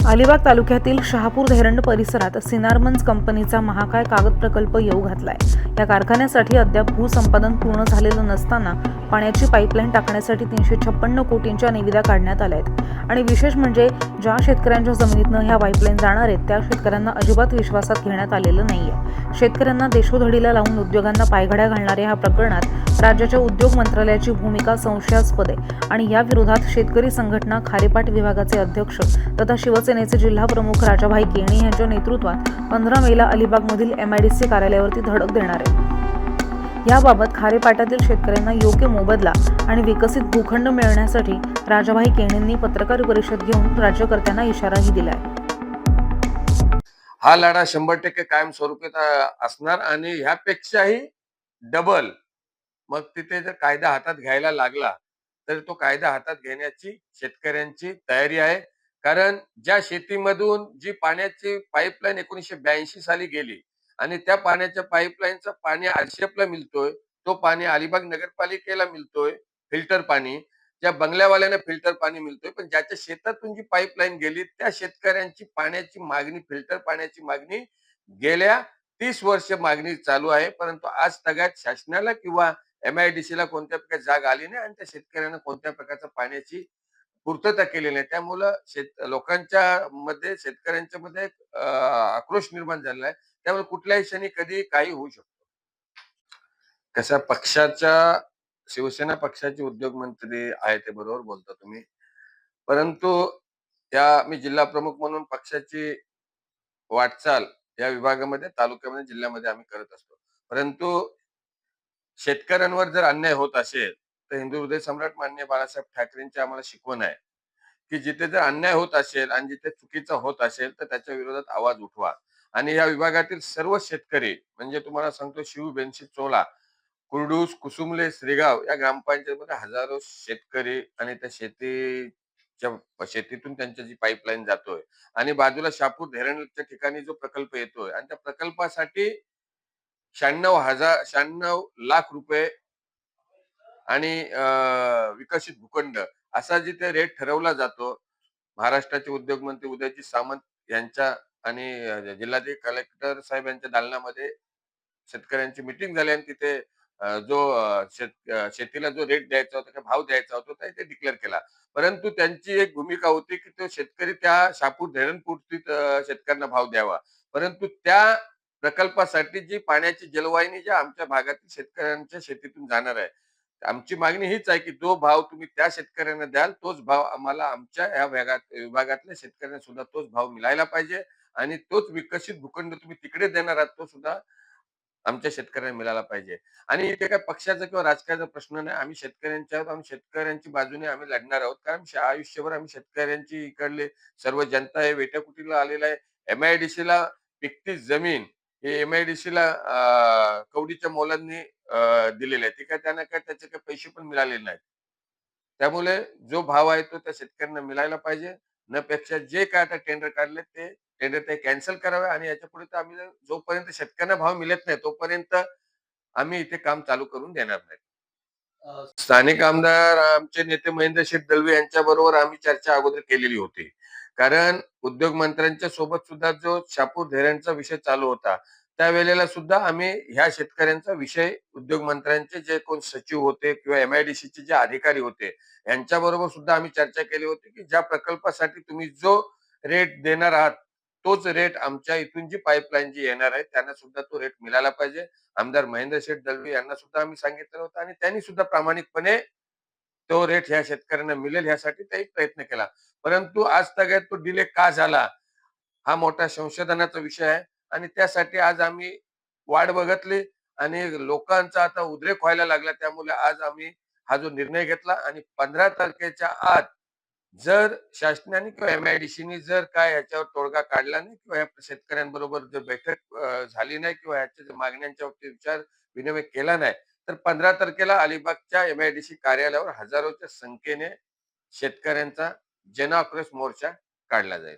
अलिबाग तालुक्यातील शहापूर धैरंड परिसरात सिनारमन्स कंपनीचा महाकाय कागद प्रकल्प येऊ घातलाय। या कारखान्यासाठी अद्याप भूसंपादन पूर्ण झालेलं नसताना पाण्याची पाईपलाईन टाकण्यासाठी 356 कोटींच्या निविदा काढण्यात आल्या आहेत। आणि विशेष म्हणजे ज्या शेतकऱ्यांच्या जमिनीतनं ह्या पाईपलाईन जाणार आहेत त्या शेतकऱ्यांना अजिबात विश्वासात घेण्यात आलेलं नाहीये। शेतकऱ्यांना देशोधडीला लावून उद्योगांना पायघड्या घालणाऱ्या ह्या प्रकरणात राज्याच्या उद्योग मंत्रालयाची भूमिका संशयास्पद आहे आणि या विरोधात शेतकरी संघटना खारेपाट विभागाचे अध्यक्ष तथा शिवसेनेचे जिल्हा प्रमुख राजाभाई केणी यांच्या नेतृत्वात 15 मेला अलिबागमधील MIDC कार्यालयावरती धडक देणार आहे। याबाबत खारेपाटातील शेतकऱ्यांना योग्य मोबदला आणि विकसित भूखंड मिळण्यासाठी राजाभाई केणींनी पत्रकार परिषद घेऊन राज्यकर्त्यांना इशाराही दिलाय। हा लढा 100% कायमस्वरूपी असणार आणि ह्यापेक्षाही डबल मग तिथे जर कायदा हातात घ्यायला लागला तर तो कायदा हातात घेण्याची शेतकऱ्यांची तयारी आहे। कारण ज्या शेतीमधून जी पाण्याची पाईपलाईन 1982 साली गेली आणि त्या पाण्याच्या पाईपलाईनचं पाणी आरशेपला मिळतोय, तो पाणी अलिबाग नगरपालिकेला मिळतोय फिल्टर पाणी, ज्या बंगल्यावाल्यांना फिल्टर पाणी मिळतोय, पण ज्याच्या शेतातून जी पाईपलाईन गेली त्या शेतकऱ्यांची पाण्याची मागणी, फिल्टर पाण्याची मागणी गेल्या 30 वर्ष मागणी चालू आहे। परंतु आज तगायत शासनाला किंवा MIDC ला कोणत्या प्रकारची जाग आली नाही आणि त्या शेतकऱ्यांना कोणत्या प्रकारच्या पाण्याची पूर्तता केलेली नाही। त्यामुळे लोकांच्या मध्ये, शेतकऱ्यांच्या मध्ये आक्रोश निर्माण झालेला आहे। त्यामुळे कुठल्याही क्षणी कधी काही होऊ शकतो। कशा पक्षाच्या, शिवसेना पक्षाचे उद्योग मंत्री आहे ते बरोबर बोलता तुम्ही, परंतु त्या मी जिल्हा प्रमुख म्हणून पक्षाची वाटचाल या विभागामध्ये, तालुक्यामध्ये, जिल्ह्यामध्ये आम्ही करत असतो। परंतु शेतकऱ्यांवर जर अन्याय होत असेल तर हिंदू हृदय सम्राट माननीय बाळासाहेब ठाकरेंची आम्हाला शिकवण आहे की जिथे जर अन्याय होत असेल आणि जिथे चुकीचं होत असेल तर त्याच्या विरोधात आवाज उठवा। आणि या विभागातील सर्व शेतकरी, म्हणजे तुम्हाला सांगतो, शिव, बेनशी, चोला, कुर्डूस, कुसुमले, श्रीगाव या ग्रामपंचायतीमध्ये हजारो शेतकरी आणि त्या शेतीतून त्यांची जी पाईपलाईन जातोय आणि बाजूला शहापूर धैरणच्या ठिकाणी जो प्रकल्प येतोय आणि त्या प्रकल्पासाठी 96 लाख रुपये आणि विकसित भूखंड असा जिथे रेट ठरवला जातो, महाराष्ट्राचे उद्योग मंत्री उदयजी सामंत यांच्या आणि जिल्हाधिकारी कलेक्टर साहेब यांच्या दालनामध्ये शेतकऱ्यांची मीटिंग झाली आणि तिथे शेतीला जो रेट द्यायचा होता, काय भाव द्यायचा होता, ते डिक्लेअर केला। परंतु त्यांची एक भूमिका होती की तो शेतकरी त्या शहापूर धरणपुरती शेतकऱ्यांना भाव द्यावा। परंतु त्या प्रकल्पासाठी जी पाण्याची जलवाहिनी ज्या आमच्या भागातील शेतकऱ्यांच्या शेतीतून जाणार आहे, आमची मागणी हीच आहे की जो भाव तुम्ही त्या शेतकऱ्यांना द्याल तोच भाव आम्हाला आमच्या या विभागातल्या शेतकऱ्यांना सुद्धा तोच भाव मिळायला पाहिजे आणि तोच विकसित भूखंड तुम्ही तिकडे देणार आहात तो सुद्धा आमच्या शेतकऱ्यांना मिळाला पाहिजे। आणि इथे काय पक्षाचा किंवा राजकारणाचा प्रश्न नाही, आम्ही शेतकऱ्यांचे आहोत, आम्ही शेतकऱ्यांची बाजूने आम्ही लढणार आहोत। कारण आयुष्यभर आम्ही शेतकऱ्यांची इकडले सर्व जनता आहे वेट्याकुटीला आलेला आहे। MIDC ला पिकती जमीन हे MIDC ला कवडीच्या मोलांनी दिलेले आहे, ते काय त्यांना काय त्याचे काही पैसे पण मिळालेले नाहीत। त्यामुळे जो भाव आहे तो त्या शेतकऱ्यांना मिळायला पाहिजे। न पेक्षा जे काय आता टेंडर काढले ते टेंडर ते कॅन्सल करावे आणि याच्या पुढे तर आम्ही जोपर्यंत शेतकऱ्यांना भाव मिळत नाही तोपर्यंत आम्ही इथे काम चालू करून देणार नाही। स्थानिक आमदार आमचे नेते महेंद्र शेठ दळवे यांच्या बरोबर आम्ही चर्चा अगोदर केलेली होती। कारण उद्योग मंत्र्यांच्या सोबत सुद्धा जो शहापूर धैरणचा विषय चालू होता त्यावेळेला सुद्धा आम्ही ह्या शेतकऱ्यांचा विषय उद्योग मंत्र्यांचे जे कोण सचिव होते किंवा MIDC चे जे अधिकारी होते यांच्या बरोबर सुद्धा आम्ही चर्चा केली होती की ज्या प्रकल्पासाठी तुम्ही जो रेट देणार आहात तोच रेट आमच्या इथून जी पाईपलाईन जी येणार आहे त्यांना सुद्धा तो रेट मिळाला पाहिजे। आमदार महेंद्र शेठ दळवे यांना सुद्धा आम्ही सांगितलं होतं आणि त्यांनी सुद्धा प्रामाणिकपणे तो रेट ह्या शेतकऱ्यांना मिळेल यासाठी काही प्रयत्न केला। परंतु आज तक तो डिले का झाला हा मोठा संशोधनाचा विषय आहे आणि त्यासाठी आज आम्ही वाट बघितली आणि लोकांचा आता उद्रेक व्हायला लागला। त्यामुळे आज आम्ही हा जो निर्णय घेतला आणि 15 तारखेच्या आत जर शासनाने किंवा MIDC जर काय याच्यावर तोडगा काढला नाही किंवा या शेतकऱ्यांबरोबर जर बैठक झाली नाही किंवा याच्या मागण्यांच्या बाबतीत विचार विनिमय केला नाही तर 15 तारखेला अलिबागच्या MIDC कार्यालयावर हजारोच्या संख्येने शेतकऱ्यांचा जन आक्रोश मोर्चा काढला जाईल।